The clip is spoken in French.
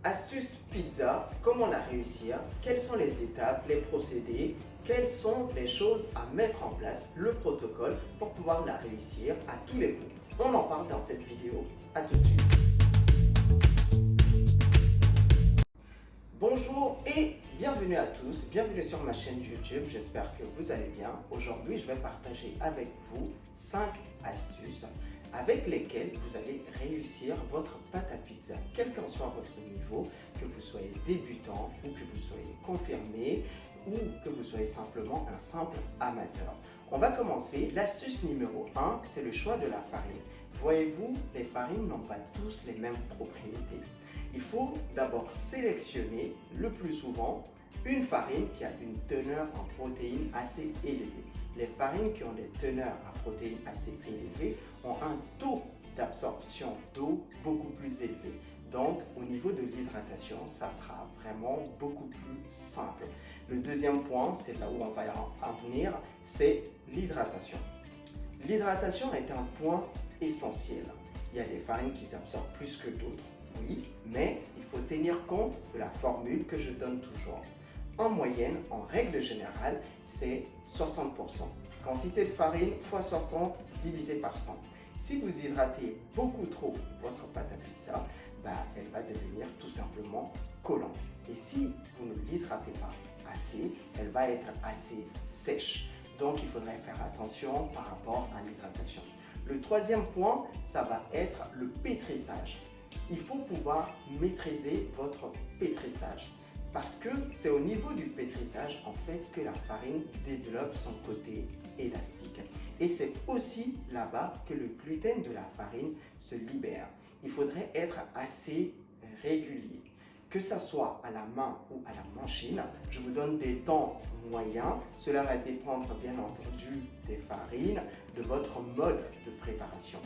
Astuce pizza, comment la réussir? Quelles sont les étapes, les procédés? Quelles sont les choses à mettre en place, le protocole pour pouvoir la réussir à tous les coups? On en parle dans cette vidéo. À tout de suite. Bonjour et bienvenue à tous, bienvenue sur ma chaîne YouTube, j'espère que vous allez bien. Aujourd'hui, je vais partager avec vous 5 astuces avec lesquelles vous allez réussir votre pâte à pizza, quel qu'en soit votre niveau, que vous soyez débutant ou que vous soyez confirmé ou que vous soyez simplement un simple amateur. On va commencer. L'astuce numéro 1, c'est le choix de la farine. Voyez-vous, les farines n'ont pas tous les mêmes propriétés. Il faut d'abord sélectionner le plus souvent une farine qui a une teneur en protéines assez élevée. Les farines qui ont des teneurs en protéines assez élevées ont un taux d'absorption d'eau beaucoup plus élevé. Donc, au niveau de l'hydratation, ça sera vraiment beaucoup plus simple. Le deuxième point, c'est là où on va en venir, c'est l'hydratation. L'hydratation est un point essentiel. Il y a des farines qui s'absorbent plus que d'autres. Oui, mais il faut tenir compte de la formule que je donne toujours. En moyenne, en règle générale, c'est 60%. Quantité de farine fois 60 divisé par 100. Si vous hydratez beaucoup trop votre pâte à pizza, elle va devenir tout simplement collante. Et si vous ne l'hydratez pas assez, elle va être assez sèche. Donc, il faudrait faire attention par rapport à l'hydratation. Le troisième point, ça va être le pétrissage. Il faut pouvoir maîtriser votre pétrissage parce que c'est au niveau du pétrissage en fait que la farine développe son côté élastique et c'est aussi là-bas que le gluten de la farine se libère. Il faudrait être assez régulier, que ça soit à la main ou à la machine. Je vous donne des temps moyens. Cela va dépendre bien entendu des farines, de votre mode de préparation.